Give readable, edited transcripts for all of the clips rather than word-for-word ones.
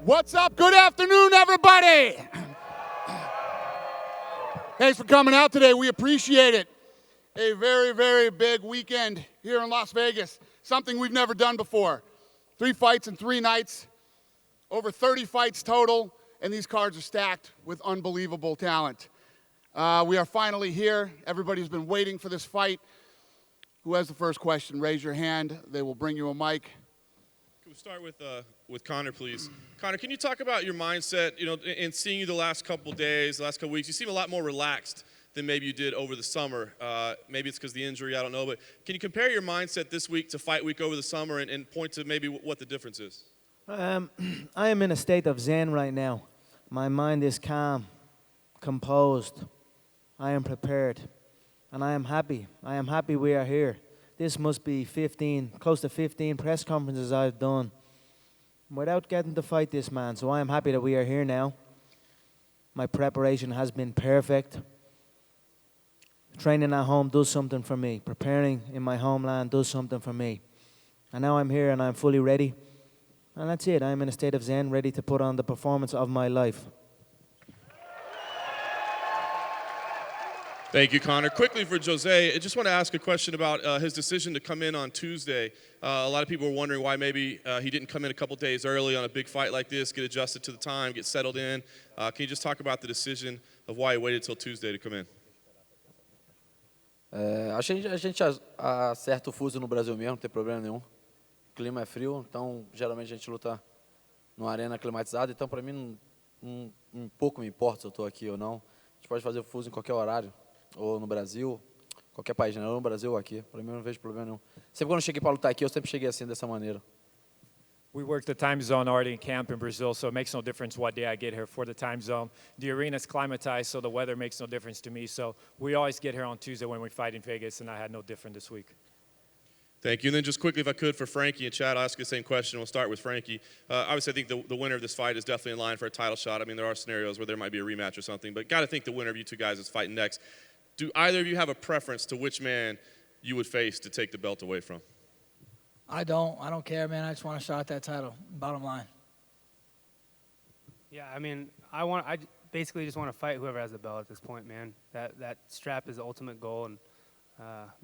What's up? Good afternoon, everybody. Thanks for coming out today. We appreciate it. A very, very big weekend here in Las Vegas. Something we've never done before. 3 fights in 3 nights, over 30 fights total, and these cards are stacked with unbelievable talent. We are finally here. Everybody's been waiting for this fight. Who has the first question? Raise your hand. They will bring you a mic. We'll start with Conor, please. Conor, can you talk about your mindset, in seeing you the last couple days, the last couple weeks? You seem a lot more relaxed than maybe you did over the summer. Maybe it's because of the injury, I don't know. But can you compare your mindset this week to fight week over the summer and point to maybe what the difference is? I am in a state of zen right now. My mind is calm, composed. I am prepared, and I am happy. I am happy we are here. This must be close to 15 press conferences I've done without getting to fight this man. So I am happy that we are here now. My preparation has been perfect. Training at home does something for me. Preparing in my homeland does something for me. And now I'm here and I'm fully ready. And that's it. I'm in a state of zen, ready to put on the performance of my life. Thank you, Conor. Quickly for Jose, I just want to ask a question about his decision to come in on Tuesday. A lot of people were wondering why maybe he didn't come in a couple days early on a big fight like this, get adjusted to the time, get settled in. Can you just talk about the decision of why he waited till Tuesday to come in? A gente acerta o fuso no Brasil mesmo, não tem problema nenhum. O clima é frio, então geralmente a gente luta numa arena climatizada, então para mim pouco me importa se eu estou aqui ou não. A gente pode fazer o fuso em qualquer horário, ou no Brasil, qualquer país, ou no Brasil ou aqui. Para mim eu não vejo problema nenhum. Sempre quando eu cheguei para lutar aqui, eu sempre cheguei assim, dessa maneira. We work the time zone already in camp in Brazil, so it makes no difference what day I get here for the time zone. The arena's climatized, so the weather makes no difference to me. So we always get here on Tuesday when we fight in Vegas, and I had no different this week. Thank you. And then just quickly, if I could, for Frankie and Chad, I'll ask you the same question. We'll start with Frankie. Obviously, I think the winner of this fight is definitely in line for a title shot. I mean, there are scenarios where there might be a rematch or something, but got to think the winner of you two guys is fighting next. Do either of you have a preference to which man you would face to take the belt away from? I don't care, man. I just want a shot at that title, bottom line. Yeah, I mean, I basically just want to fight whoever has the belt at this point, man. That strap is the ultimate goal, and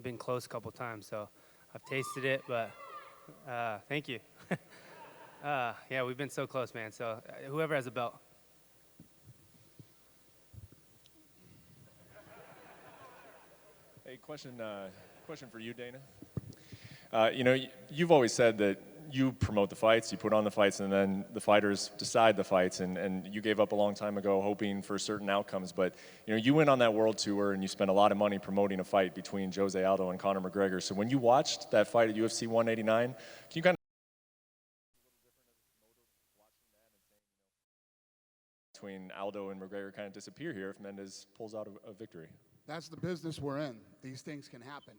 been close a couple times, so I've tasted it, but thank you. Yeah, we've been so close, man, so whoever has the belt. Hey, question for you, Dana. You've always said that you promote the fights, you put on the fights, and then the fighters decide the fights, and you gave up a long time ago hoping for certain outcomes, but you went on that world tour and you spent a lot of money promoting a fight between Jose Aldo and Conor McGregor. So when you watched that fight at UFC 189, can you kind of between Aldo and McGregor kind of disappear here if Mendes pulls out a victory? That's the business we're in. These things can happen,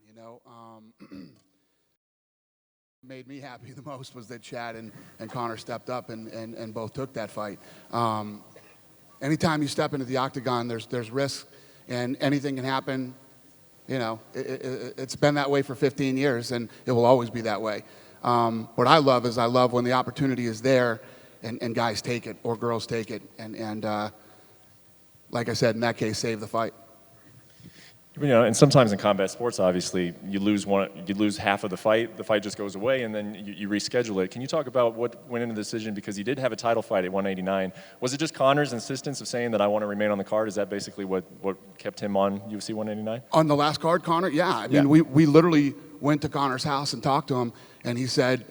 Made me happy the most was that Chad and Conor stepped up and both took that fight. Anytime you step into the octagon, there's risk, and anything can happen. It's been that way for 15 years, and it will always be that way. What I love when the opportunity is there, and guys take it or girls take it, and like I said, in that case, save the fight. And sometimes in combat sports, obviously, you lose half of the fight just goes away, and then you reschedule it. Can you talk about what went into the decision? Because he did have a title fight at 189. Was it just Conor's insistence of saying that I want to remain on the card? Is that basically what kept him on UFC 189? On the last card, Conor? Yeah. I mean, we literally went to Conor's house and talked to him, and he said,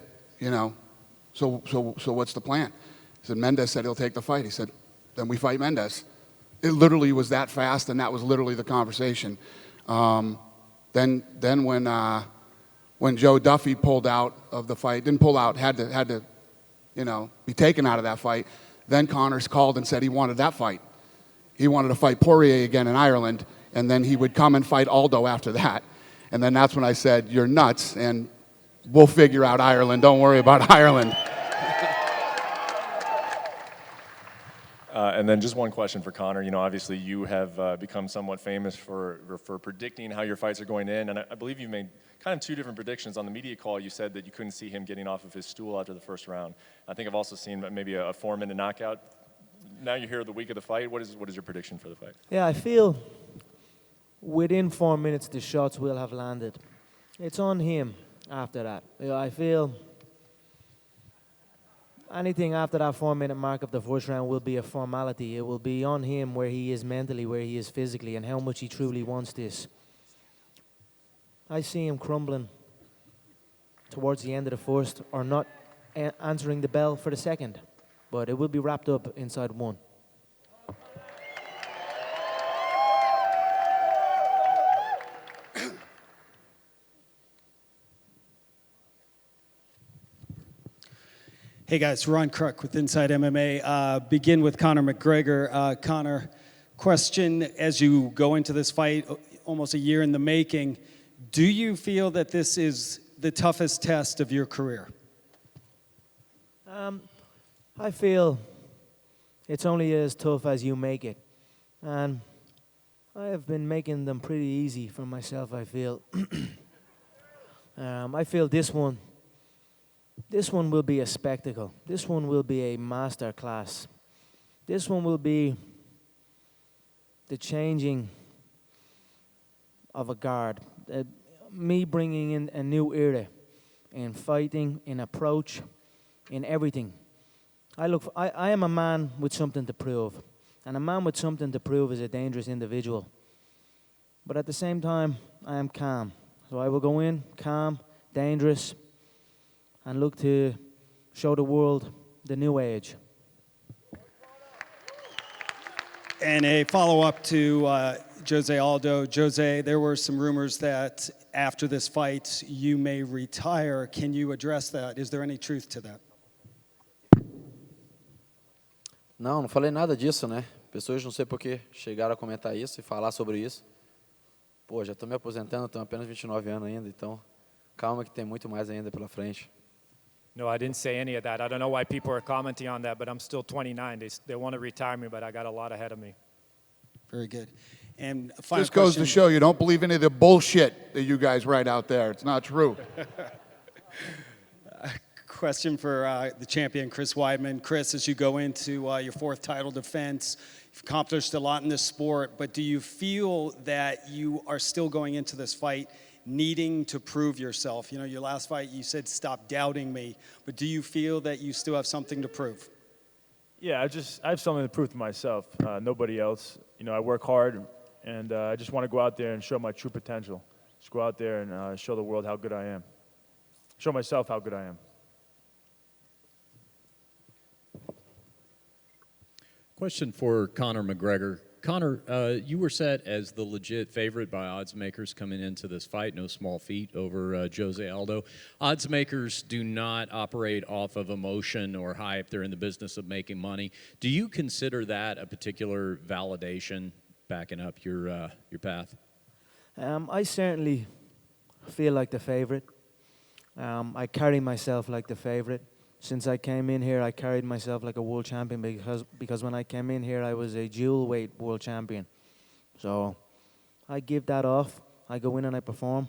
so what's the plan? He said, Mendes said he'll take the fight. He said, then we fight Mendes. It literally was that fast, and that was literally the conversation. Then when Joe Duffy pulled out of the fight, didn't pull out, had to be taken out of that fight, then Connor's called and said he wanted that fight. He wanted to fight Poirier again in Ireland, and then he would come and fight Aldo after that. And then that's when I said, you're nuts, and we'll figure out Ireland. Don't worry about Ireland. And then just one question for Conor. You know, obviously you have become somewhat famous for predicting how your fights are going to end, and I believe you made kind of two different predictions. On the media call, you said that you couldn't see him getting off of his stool after the first round. I think I've also seen maybe a 4-minute knockout. Now you're here the week of the fight. What is your prediction for the fight? Yeah, I feel within 4 minutes the shots will have landed. It's on him after that. I feel anything after that 4-minute mark of the first round will be a formality. It will be on him where he is mentally, where he is physically, and how much he truly wants this. I see him crumbling towards the end of the first or not answering the bell for the second. But it will be wrapped up inside one. Hey guys, Ron Kruk with Inside MMA. Begin with Conor McGregor. Conor, question as you go into this fight, almost a year in the making, do you feel that this is the toughest test of your career? I feel it's only as tough as you make it. And I have been making them pretty easy for myself, I feel. I feel this one will be a spectacle. This one will be a master class. This one will be the changing of a guard. Me bringing in a new era in fighting, in approach, in everything. I am a man with something to prove. And a man with something to prove is a dangerous individual. But at the same time, I am calm. So I will go in calm, dangerous, and look to show the world the new age. And a follow-up to Jose Aldo. Jose, there were some rumors that after this fight you may retire. Can you address that? Is there any truth to that? Não falei nada disso, né? Pessoas não sei por que chegaram a comentar isso e falar sobre isso. Pô, já estou me aposentando, tenho apenas 29 anos ainda, então calma que tem muito mais ainda pela frente. No, I didn't say any of that. I don't know why people are commenting on that, but I'm still 29. They want to retire me, but I got a lot ahead of me. Very good. And a final This goes question. to show you don't believe any of the bullshit that you guys write out there. It's not true. Question for the champion, Chris Weidman. Chris, as you go into your fourth title defense, you've accomplished a lot in this sport, but do you feel that you are still going into this fight needing to prove yourself? You know, your last fight, you said, stop doubting me, but do you feel that you still have something to prove? Yeah, I have something to prove to myself, nobody else. You know, I work hard, and I just want to go out there and show my true potential. Just go out there and show the world how good I am. Show myself how good I am. Question for Conor McGregor. Conor, you were set as the legit favorite by odds makers coming into this fight. No small feat over Jose Aldo. Odds makers do not operate off of emotion or hype. They're in the business of making money. Do you consider that a particular validation backing up your path? I certainly feel like the favorite. I carry myself like the favorite. Since I came in here, I carried myself like a world champion because when I came in here, I was a dual weight world champion. So I give that off. I go in and I perform,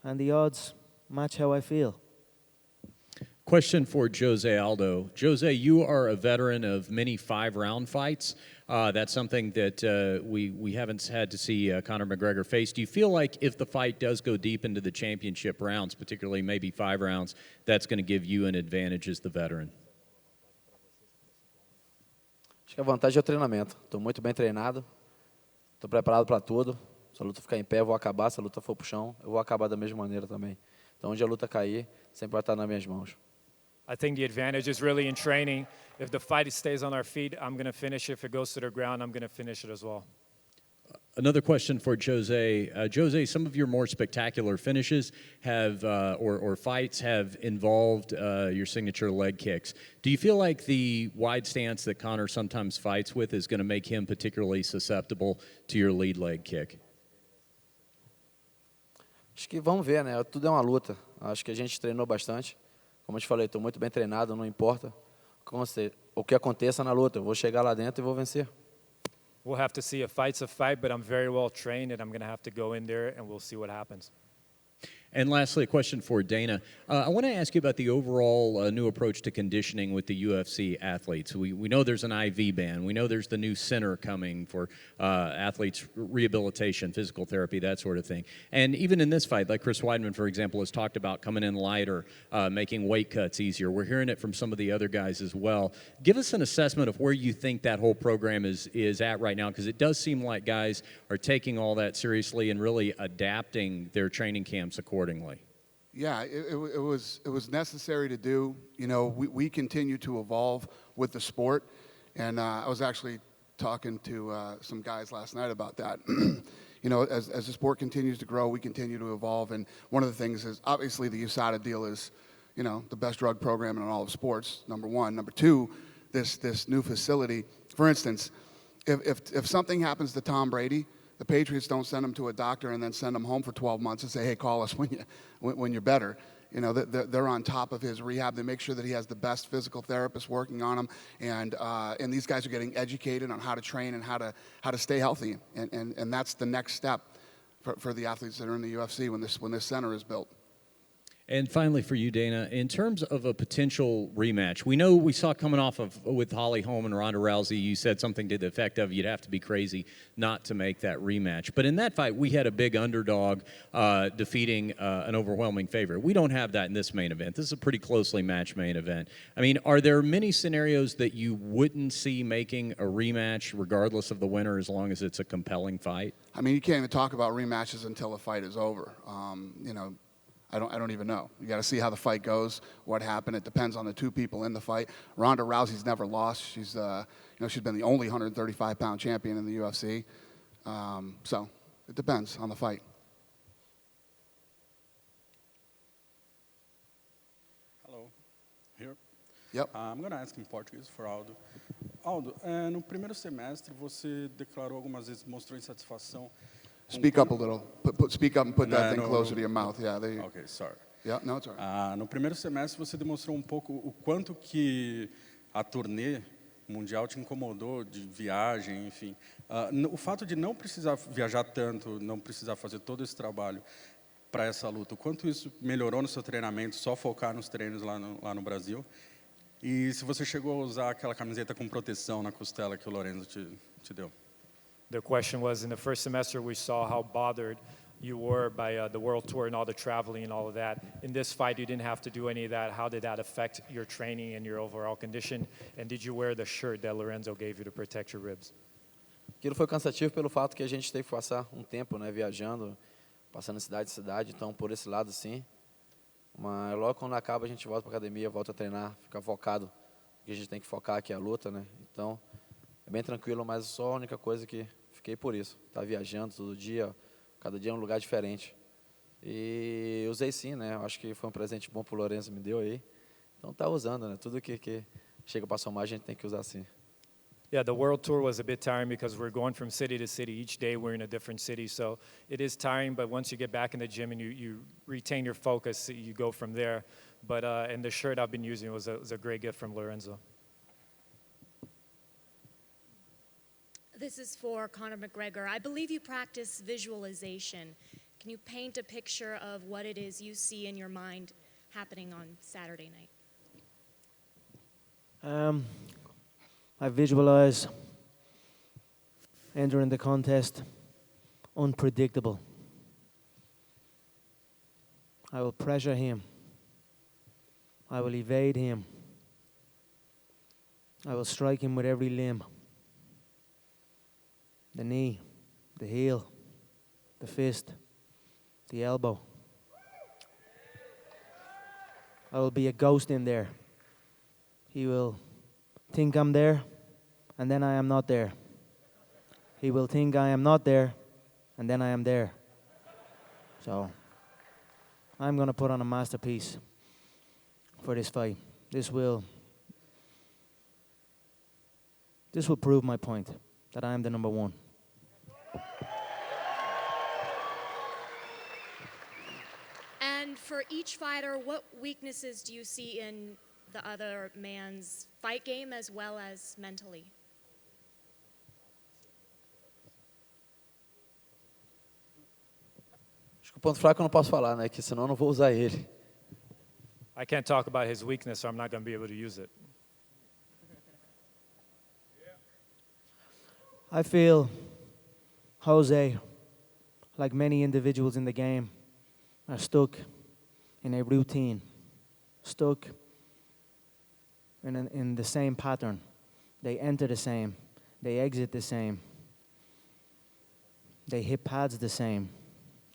and the odds match how I feel. Question for Jose Aldo. Jose, you are a veteran of many 5-round fights. That's something that we haven't had to see Conor McGregor face. Do you feel like if the fight does go deep into the championship rounds, particularly maybe 5 rounds, that's going to give you an advantage as the veteran? Acho que a vantagem é o treinamento. Estou muito bem treinado, estou preparado para tudo. Se a luta ficar em pé, eu vou acabar. Se a luta for pro chão, eu vou acabar da mesma maneira também. Então, onde a luta cair, sempre vai estar nas minhas mãos. I think the advantage is really in training. If the fight stays on our feet, I'm going to finish it. If it goes to the ground, I'm going to finish it as well. Another question for Jose. Jose, some of your more spectacular finishes have, or fights have involved your signature leg kicks. Do you feel like the wide stance that Conor sometimes fights with is going to make him particularly susceptible to your lead leg kick? Acho que vamos ver, né? Tudo é uma luta. Acho que a gente treinou bastante. Como eu te falei, estou muito bem treinado, não importa o que aconteça na luta. Eu vou chegar lá dentro e vou vencer. We'll have to see. A fight's a fight, but I'm very well trained, and I'm going to have to go in there, and we'll see what happens. And lastly, a question for Dana. I want to ask you about the overall new approach to conditioning with the UFC athletes. We know there's an IV ban. We know there's the new center coming for athletes' rehabilitation, physical therapy, that sort of thing. And even in this fight, like Chris Weidman, for example, has talked about coming in lighter, making weight cuts easier. We're hearing it from some of the other guys as well. Give us an assessment of where you think that whole program is at right now, because it does seem like guys are taking all that seriously and really adapting their training camps accordingly. Yeah, it was necessary to do. You know, we continue to evolve with the sport, and I was actually talking to some guys last night about that. You know, as the sport continues to grow, we continue to evolve, and one of the things is obviously the USADA deal is, you know, the best drug program in all of sports. Number one. Number two, this new facility. For instance, if something happens to Tom Brady, the Patriots don't send him to a doctor and then send him home for 12 months and say, hey, call us when you're better. You know, they're on top of his rehab. They make sure that he has the best physical therapist working on him. And these guys are getting educated on how to train and how to stay healthy. And that's the next step for the athletes that are in the UFC when this center is built. And finally, for you, Dana, in terms of a potential rematch, we saw coming off of with Holly Holm and Ronda Rousey, you said something to the effect of you'd have to be crazy not to make that rematch. But in that fight, we had a big underdog defeating an overwhelming favorite. We don't have that in this main event. This is a pretty closely matched main event. I mean, are there many scenarios that you wouldn't see making a rematch regardless of the winner as long as it's a compelling fight? I mean, you can't even talk about rematches until the fight is over. You know, I don't even know. You got to see how the fight goes, what happened. It depends on the two people in the fight. Ronda Rousey's never lost. She's she's been the only 135-pound champion in the UFC. So it depends on the fight. Hello, here. Yep. I'm going to ask in Portuguese for Aldo. Aldo, no primeiro semestre você declarou algumas vezes, mostrou insatisfação. Speak up a little. Speak up and put that thing closer to your mouth. Yeah, there you go. Okay, sorry. Yeah, no, it's all right. No primeiro semestre você demonstrou um pouco o quanto que a turnê mundial te incomodou de viagem, enfim. O fato de não precisar viajar tanto, não precisar fazer todo esse trabalho para essa luta, o quanto isso melhorou no seu treinamento, só focar nos treinos lá no Brasil? E se você chegou a usar aquela camiseta com proteção na costela que o Lorenzo te deu? The question was, in the first semester, we saw how bothered you were by the world tour and all the traveling and all of that. In this fight, you didn't have to do any of that. How did that affect your training and your overall condition? And did you wear the shirt that Lorenzo gave you to protect your ribs? Aquilo foi cansativo pelo fato que a gente teve que passar um tempo, né, viajando, passando de cidade em cidade. Então, por esse lado, sim. Mas logo quando acaba, a gente volta para a academia, volta a treinar, fica focado. O que a gente tem que focar aqui é a luta, né? Então, é bem tranquilo, mas só a única coisa que fiquei por isso. Tá viajando todo dia, cada dia é um lugar diferente. E usei sim, né? Acho que foi um presente bom pro Lorenzo me deu aí. Então tá usando, né? Tudo que chega para somar a gente tem que usar sim. Yeah, the world tour was a bit tiring because we're going from city to city. Each day we're in a different city, so it is tiring, but once you get back in the gym and you retain your focus, you go from there. But and the shirt I've been using was a great gift from Lorenzo. This is for Conor McGregor. I believe you practice visualization. Can you paint a picture of what it is you see in your mind happening on Saturday night? I visualize entering the contest unpredictable. I will pressure him. I will evade him. I will strike him with every limb. The knee, the heel, the fist, the elbow. I will be a ghost in there. He will think I'm there, and then I am not there. He will think I am not there, and then I am there. So, I'm going to put on a masterpiece for this fight. This will prove my point, that I am the number one. And for each fighter, what weaknesses do you see in the other man's fight game as well as mentally? Acho que o ponto fraco eu não posso falar, né? Que senão eu não vou usar ele. I can't talk about his weakness, so I'm not going to be able to use it. I feel Jose, like many individuals in the game, are stuck in a routine, stuck in the same pattern. They enter the same, they exit the same, they hit pads the same,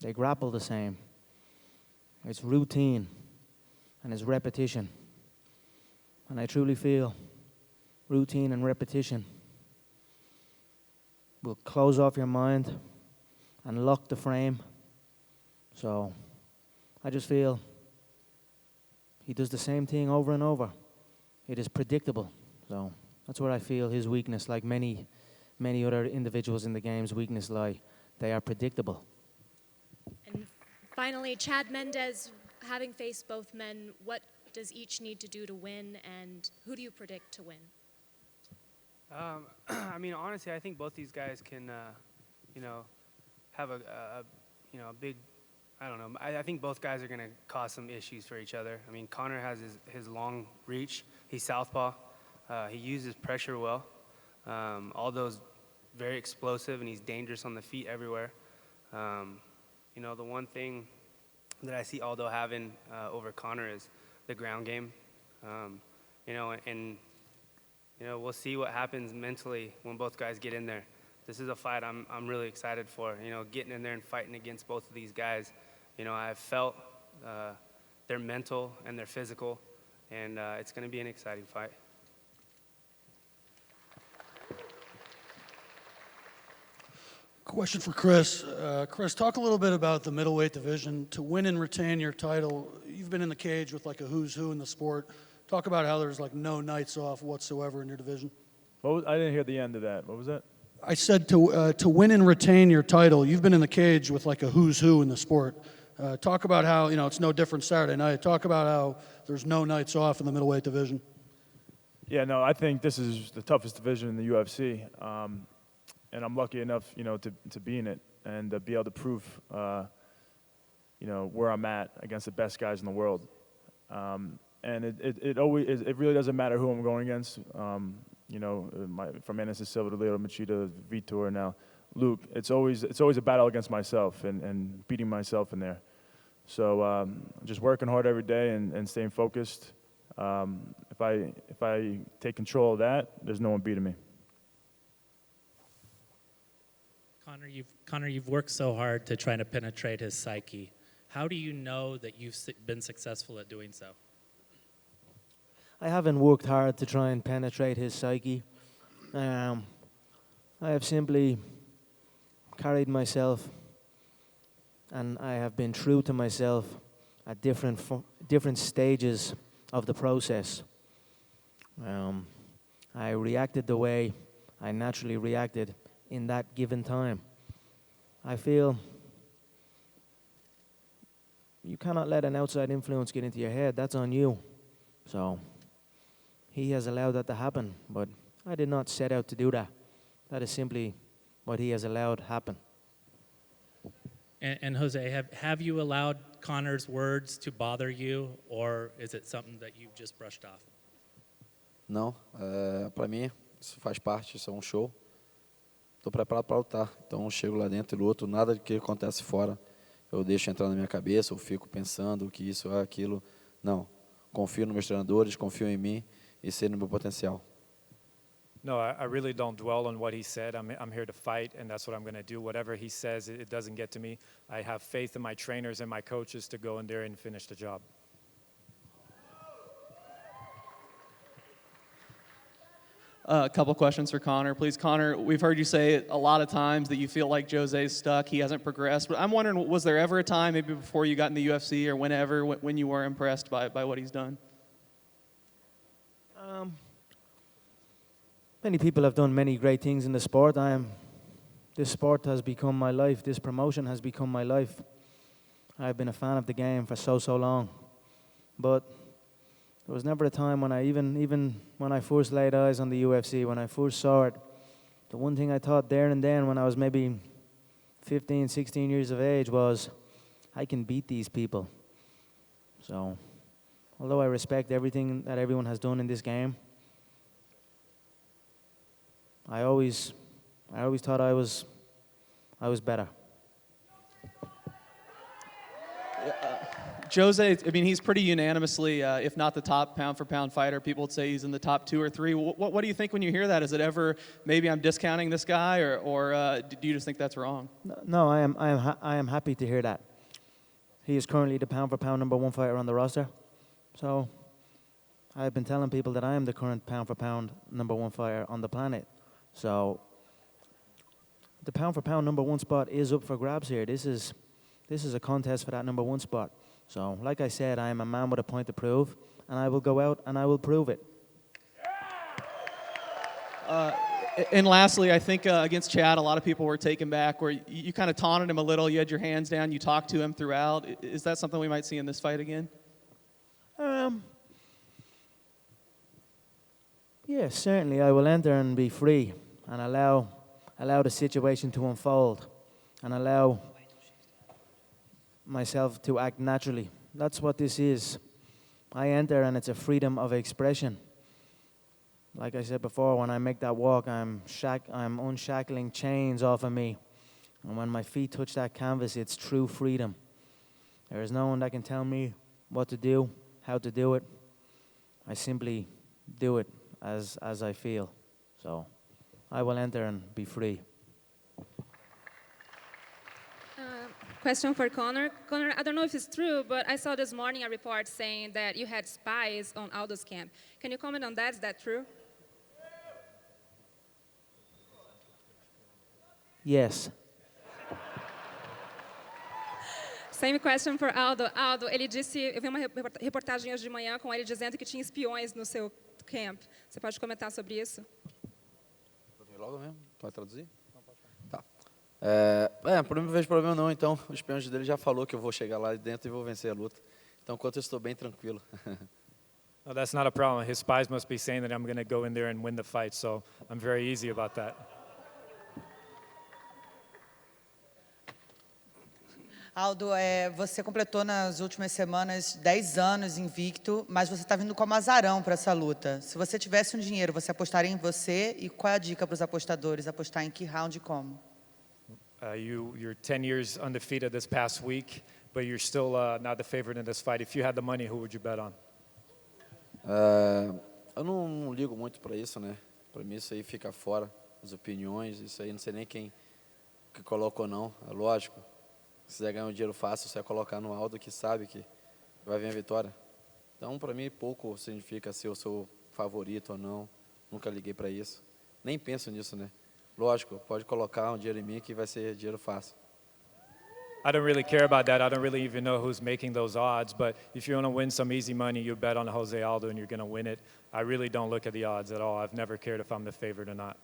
they grapple the same. It's routine and it's repetition. And I truly feel routine and repetition will close off your mind and lock the frame. So I just feel he does the same thing over and over. It is predictable. So that's where I feel his weakness, like many other individuals in the game's weakness lie. They are predictable. And finally, Chad Mendes, having faced both men, what does each need to do to win, and who do you predict to win? I mean, honestly, I think both these guys can, have a big, I don't know. I think both guys are going to cause some issues for each other. I mean, Conor has his long reach. He's southpaw. He uses pressure well. Aldo's very explosive, and he's dangerous on the feet everywhere. The one thing that I see Aldo having over Conor is the ground game. We'll see what happens mentally when both guys get in there. This is a fight I'm really excited for. Getting in there and fighting against both of these guys. I've felt their mental and their physical, and it's going to be an exciting fight. Question for Chris. Chris, talk a little bit about the middleweight division. To win and retain your title, you've been in the cage with like a who's who in the sport. Talk about how there's like no nights off whatsoever in your division. I didn't hear the end of that. What was that? I said to win and retain your title, you've been in the cage with like a who's who in the sport. Talk about how, it's no different Saturday night. Talk about how there's no nights off in the middleweight division. Yeah, no, I think this is the toughest division in the UFC. And I'm lucky enough, to be in it and be able to prove, where I'm at against the best guys in the world. And it really doesn't matter who I'm going against. From Anderson Silva to Leo Machida, Vitor, now Luke. It's always a battle against myself and beating myself in there. So just working hard every day and staying focused. If I take control of that, there's no one beating me. Conor, you've worked so hard to try to penetrate his psyche. How do you know that you've been successful at doing so? I haven't worked hard to try and penetrate his psyche. I have simply carried myself, and I have been true to myself at different stages of the process. I reacted the way I naturally reacted in that given time. I feel you cannot let an outside influence get into your head. That's on you. So he has allowed that to happen, but I did not set out to do that. That is simply what he has allowed happen. And Jose, have you allowed Conor's words to bother you, or is it something that you've just brushed off? Não, para mim isso faz parte, isso é um show. Estou preparado para lutar, então eu chego lá dentro e luto. Nada do que acontece fora eu deixo entrar na minha cabeça, eu fico pensando que isso é aquilo. Não, confio nos meus treinadores, confio em mim e sei no meu potencial. No, I really don't dwell on what he said. I'm here to fight, and that's what I'm going to do. Whatever he says, it doesn't get to me. I have faith in my trainers and my coaches to go in there and finish the job. A couple questions for Conor, please. Conor, we've heard you say a lot of times that you feel like Jose's stuck, he hasn't progressed. But I'm wondering, was there ever a time, maybe before you got in the UFC or whenever, when you were impressed by what he's done? Many people have done many great things in the sport. This sport has become my life. This promotion has become my life. I've been a fan of the game for so long. But There was never a time when even when I first laid eyes on the UFC, when I first saw it, the one thing I thought there and then when I was maybe 15, 16 years of age was, I can beat these people. So, although I respect everything that everyone has done in this game, I always thought I was better. Jose, I mean, he's pretty unanimously, if not the top pound-for-pound fighter. People would say he's in the top 2 or 3. What do you think when you hear that? Is it ever, maybe I'm discounting this guy, or do you just think that's wrong? No, I am happy to hear that. He is currently the pound-for-pound number 1 fighter on the roster. So I've been telling people that I am the current pound-for-pound number 1 fighter on the planet. So the pound-for-pound number 1 spot is up for grabs here. This is a contest for that number 1 spot. So, like I said, I am a man with a point to prove, and I will go out and I will prove it. And lastly, I think against Chad, a lot of people were taken back where you kind of taunted him a little. You had your hands down. You talked to him throughout. Is that something we might see in this fight again? Yeah, certainly. I will enter and be free and allow the situation to unfold and allow myself to act naturally. That's what this is. I enter and it's a freedom of expression. Like I said before, when I make that walk, I'm unshackling chains off of me. And when my feet touch that canvas, it's true freedom. There is no one that can tell me what to do, how to do it. I simply do it as I feel. So I will enter and be free. Question for Conor. Conor, I don't know if it's true, but I saw this morning a report saying that you had spies on Aldo's camp. Can you comment on that? Is that true? Yes. Same question for Aldo. Aldo, ele disse, eu vi uma reportagem hoje de manhã com ele dizendo que tinha espiões no seu camp. Você pode comentar sobre isso? Logo mesmo? Pode traduzir? Tá. Por mim não vejo problema não, então o espião dele já falou que eu vou chegar lá dentro e vou vencer a luta. Então, enquanto eu estou bem tranquilo. No, that's not a problem. His spies must be saying that I'm going to go in there and win the fight, so I'm very easy about that. Aldo, você completou nas últimas semanas 10 anos invicto, mas você está vindo como azarão para essa luta. Se você tivesse um dinheiro, você apostaria em você? E qual é a dica para os apostadores? Apostar em que round e como? You're 10 years undefeated this past week, but you're still not the favorite in this fight. If you had the money, who would you bet on? Eu não ligo muito para isso, né? Para mim isso aí fica fora, as opiniões, isso aí não sei nem quem que coloca ou não, é lógico. Se quiser ganhar um dinheiro fácil, você vai colocar no Aldo que sabe que vai vir a vitória. Então, para mim, pouco significa se eu sou favorito ou não. Nunca liguei para isso. Nem penso nisso, né? Lógico, pode colocar um dinheiro em mim que vai ser dinheiro fácil. I don't really care about that. I don't really even know who's making those odds. But if you want to win some easy money, you bet on Jose Aldo and you're going to win it. I really don't look at the odds at all. I've never cared if I'm the favorite or not.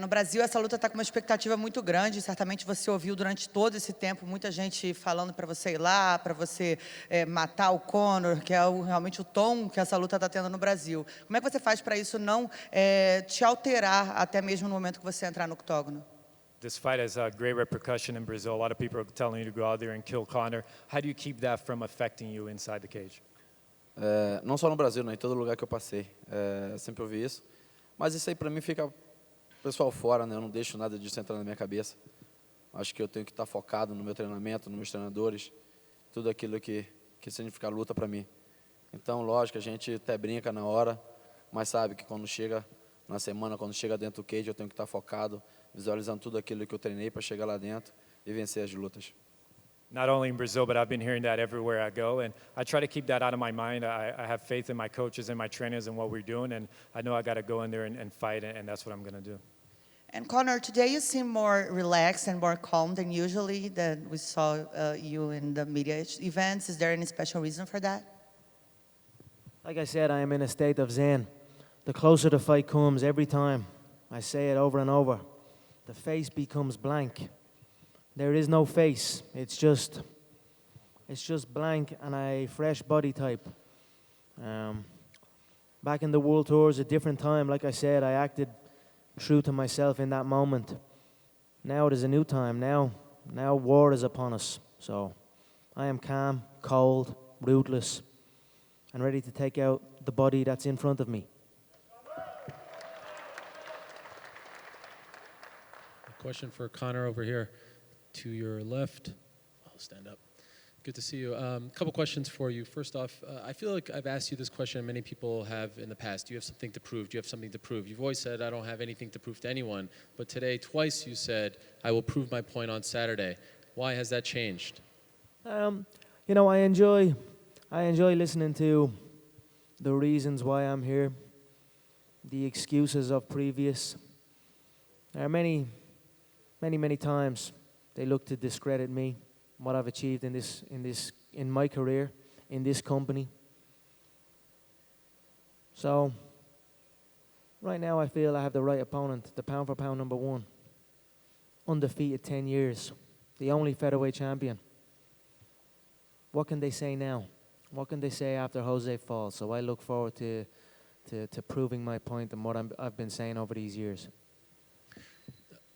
No Brasil, essa luta está com uma expectativa muito grande. Certamente você ouviu durante todo esse tempo muita gente falando para você ir lá, para você matar o Conor, que é realmente o tom que essa luta está tendo no Brasil. Como é que você faz para isso não te alterar até mesmo no momento que você entrar no octógono? This fight has great repercussion in Brazil. A lot of people are telling you to go out there and kill Conor. How do you keep that from affecting you inside the cage? Não só no Brasil, né? Em todo lugar que eu passei. Sempre ouvi isso. Mas isso aí para mim fica pessoal fora, né? Eu não deixo nada disso entrar na minha cabeça. Acho que eu tenho que estar focado no meu treinamento, nos meus treinadores, tudo aquilo que significa luta para mim. Então, lógico, a gente até brinca na hora, mas sabe que quando chega na semana, quando chega dentro do cage, eu tenho que estar focado, visualizando tudo aquilo que eu treinei para chegar lá dentro e vencer as lutas. Not only in Brazil, but I've been hearing that everywhere I go, and I try to keep that out of my mind. I have faith in my coaches and my trainers and what we're doing, and I know I got to go in there and fight, and that's what I'm going to do. And Conor, today you seem more relaxed and more calm than usually that we saw you in the media events. Is there any special reason for that? Like I said, I am in a state of zen. The closer the fight comes, every time, I say it over and over, the face becomes blank. There is no face. It's just blank and a fresh body type. Back in the World Tour is a different time. Like I said, I acted true to myself in that moment. Now it is a new time. Now war is upon us. So I am calm, cold, ruthless, and ready to take out the body that's in front of me. A question for Conor over here to your left. I'll stand up. Good to see you. A couple questions for you. First off, I feel like I've asked you this question, many people have in the past. Do you have something to prove? Do you have something to prove? You've always said, I don't have anything to prove to anyone. But today, twice you said, I will prove my point on Saturday. Why has that changed? You know, I enjoy listening to the reasons why I'm here, the excuses of previous. There are many times they look to discredit me, what I've achieved in my career, in this company. So right now I feel I have the right opponent, the pound for pound number one, undefeated 10 years, the only featherweight champion. What can they say now? What can they say after Jose falls? So I look forward to proving my point and what I've been saying over these years.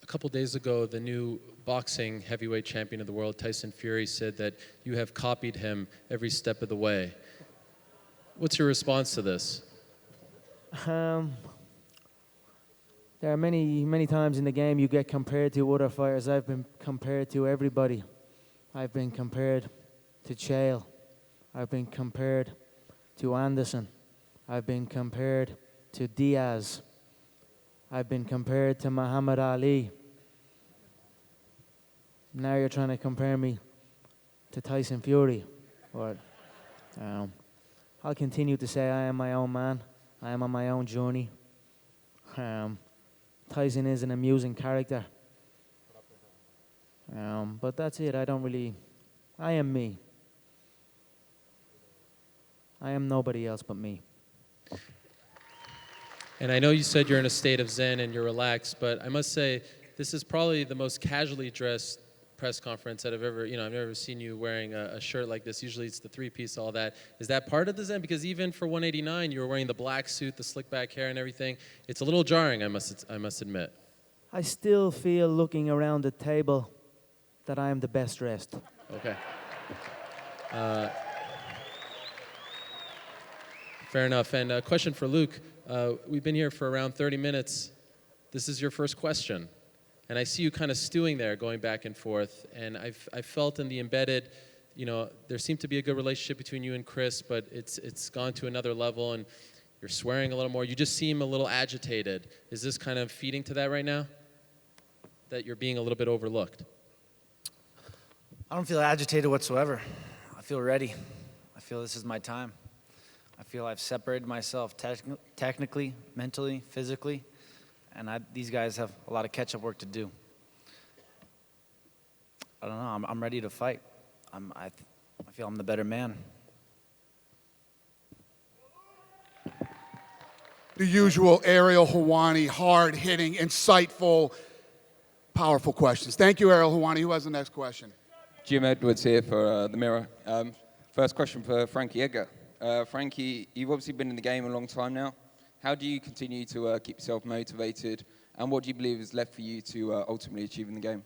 A couple days ago, the new boxing heavyweight champion of the world, Tyson Fury, said that you have copied him every step of the way. What's your response to this? There are many times in the game you get compared to other fighters. I've been compared to everybody. I've been compared to Chael. I've been compared to Anderson. I've been compared to Diaz. I've been compared to Muhammad Ali. Now you're trying to compare me to Tyson Fury. But I'll continue to say I am my own man. I am on my own journey. Tyson is an amusing character. But that's it. I am me. I am nobody else but me. And I know you said you're in a state of zen and you're relaxed, but I must say this is probably the most casually dressed press conference that I've never seen you wearing a shirt like this. Usually it's the three-piece, all that. Is that part of the zen? Because even for 189, you were wearing the black suit, the slick back hair and everything. It's a little jarring, I must admit. I still feel looking around the table that I am the best dressed. Okay. Fair enough. And a question for Luke. We've been here for around 30 minutes. This is your first question. And I see you kind of stewing there, going back and forth. And I felt in the embedded, there seemed to be a good relationship between you and Chris, but it's gone to another level, and you're swearing a little more. You just seem a little agitated. Is this kind of feeding to that right now? That you're being a little bit overlooked? I don't feel agitated whatsoever. I feel ready. I feel this is my time. I feel I've separated myself technically, mentally, physically, and these guys have a lot of catch-up work to do. I don't know. I'm ready to fight. I feel I'm the better man. The usual Ariel Helwani, hard-hitting, insightful, powerful questions. Thank you, Ariel Helwani. Who has the next question? Jim Edwards here for The Mirror. First question for Frankie Edgar. Frankie, you've obviously been in the game a long time now. How do you continue to keep yourself motivated, and what do you believe is left for you to ultimately achieve in the game?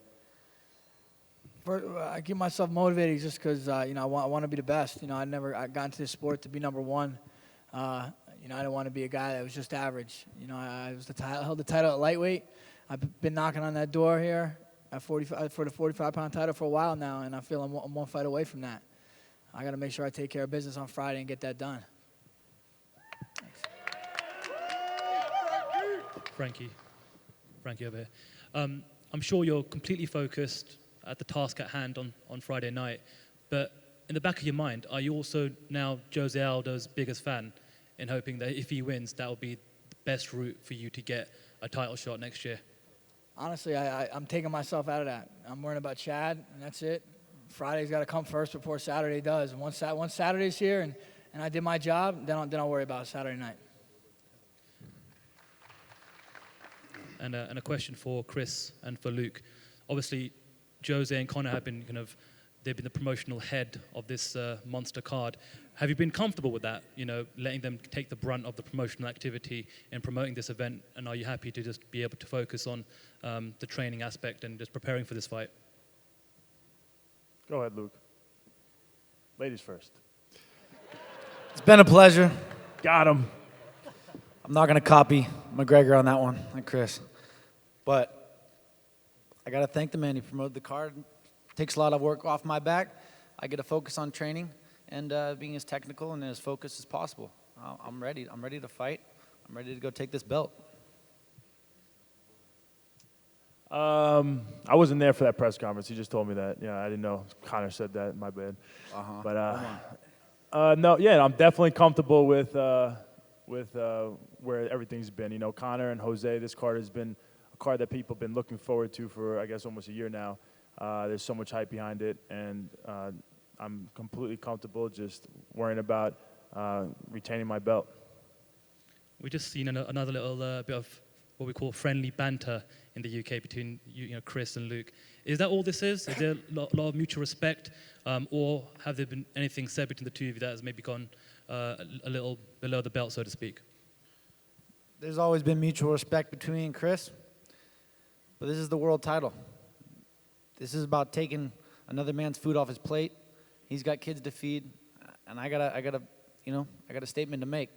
I keep myself motivated just because I want to be the best. I got into this sport to be number one. I didn't want to be a guy that was just average. I held the title at lightweight. I've been knocking on that door here at for the 45-pound title for a while now, and I feel I'm one fight away from that. I got to make sure I take care of business on Friday and get that done. Frankie over here. I'm sure you're completely focused at the task at hand on Friday night, but in the back of your mind, are you also now Jose Aldo's biggest fan in hoping that if he wins, that will be the best route for you to get a title shot next year? Honestly, I'm taking myself out of that. I'm worrying about Chad, and that's it. Friday's got to come first before Saturday does. And once Saturday's here and I did my job, then I'll worry about Saturday night. And a question for Chris and for Luke. Obviously, Jose and Conor have been they've been the promotional head of this monster card. Have you been comfortable with that, you know, letting them take the brunt of the promotional activity in promoting this event? And are you happy to just be able to focus on the training aspect and just preparing for this fight? Go ahead, Luke. Ladies first. It's been a pleasure. Got him. I'm not going to copy McGregor on that one, like Chris. But I got to thank the man. He promoted the card. Takes a lot of work off my back. I get to focus on training and being as technical and as focused as possible. I'm ready. I'm ready to fight. I'm ready to go take this belt. I wasn't there for that press conference. He just told me that. Yeah, I didn't know Conor said that. My bad. But no, yeah, I'm definitely comfortable with where everything's been. You know, Conor and Jose. This card has been a card that people have been looking forward to for, I guess, almost a year now. There's so much hype behind it, and I'm completely comfortable just worrying about retaining my belt. We just seen another little bit of what we call friendly banter in the UK between you know, Chris and Luke. Is that all this is? Is there a lot of mutual respect, or have there been anything said between the two of you that has maybe gone a little below the belt, so to speak? There's always been mutual respect between me and Chris, but this is the world title. This is about taking another man's food off his plate. He's got kids to feed, and I got a statement to make.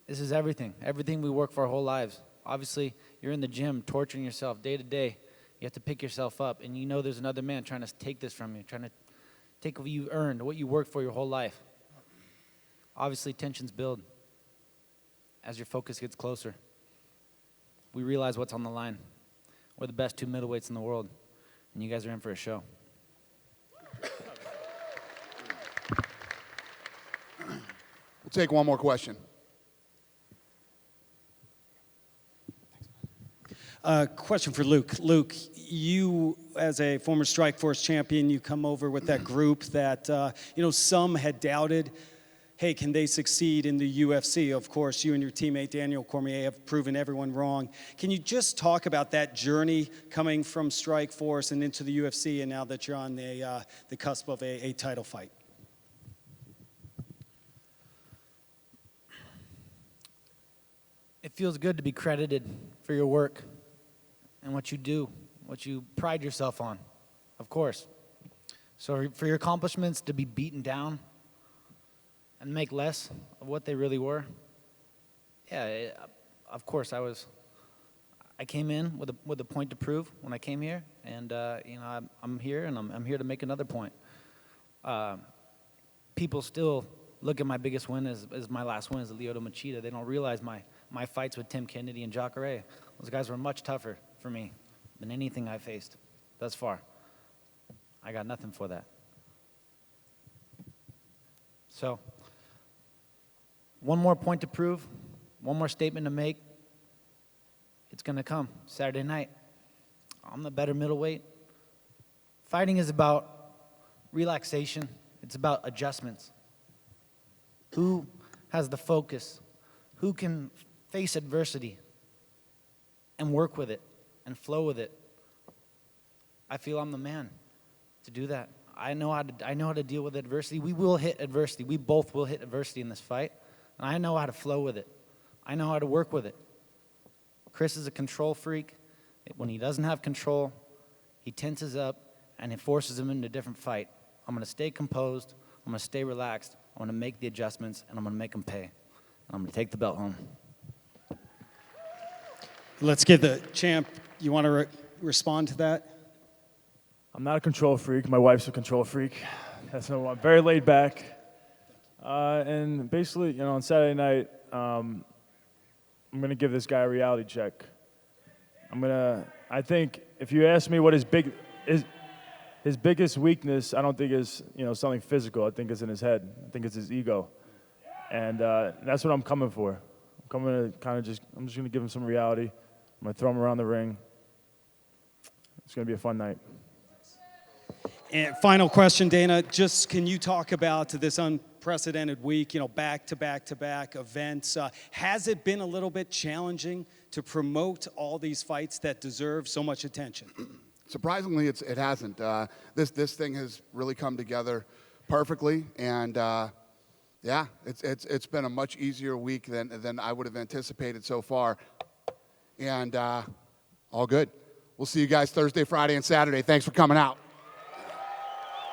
This is everything we work for our whole lives. Obviously, you're in the gym, torturing yourself day to day. You have to pick yourself up, and you know there's another man trying to take this from you, trying to take what you earned, what you worked for your whole life. Obviously, tensions build as your focus gets closer. We realize what's on the line. We're the best two middleweights in the world, and you guys are in for a show. We'll take one more question. Question for Luke. Luke, you, as a former Strikeforce champion, you come over with that group that, some had doubted, hey, can they succeed in the UFC? Of course, you and your teammate Daniel Cormier have proven everyone wrong. Can you just talk about that journey coming from Strikeforce and into the UFC, and now that you're on the cusp of a title fight? It feels good to be credited for your work and what you do, what you pride yourself on, of course. So for your accomplishments to be beaten down and make less of what they really were, of course I came in with a point to prove when I came here, and I'm here, and I'm here to make another point. People still look at my biggest win as my last win as a Lyoto Machida. They don't realize my fights with Tim Kennedy and Jacare. Those guys were much tougher for me than anything I faced thus far. I got nothing for that. So, one more point to prove, one more statement to make. It's going to come Saturday night. I'm the better middleweight. Fighting is about relaxation. It's about adjustments. Who has the focus? Who can face adversity and work with it and flow with it? I feel I'm the man to do that. I know how to deal with adversity. We will hit adversity. We both will hit adversity in this fight. And I know how to flow with it. I know how to work with it. Chris is a control freak. When he doesn't have control, he tenses up and it forces him into a different fight. I'm going to stay composed. I'm going to stay relaxed. I'm going to make the adjustments, and I'm going to make them pay. And I'm going to take the belt home. Let's give the champ, you want to respond to that? I'm not a control freak. My wife's a control freak. I'm very laid back. And basically, on Saturday night, I'm going to give this guy a reality check. I think if you ask me what his biggest weakness, I don't think is, something physical. I think it's in his head. I think it's his ego. And that's what I'm coming for. I'm just going to give him some reality. I'm going to throw him around the ring. It's going to be a fun night. And final question, Dana, just can you talk about this unprecedented week, back-to-back-to-back events? Has it been a little bit challenging to promote all these fights that deserve so much attention? surprisingly, it hasn't. This thing has really come together perfectly, and yeah, it's been a much easier week than I would have anticipated so far, and all good. We'll see you guys Thursday, Friday, and Saturday. Thanks for coming out.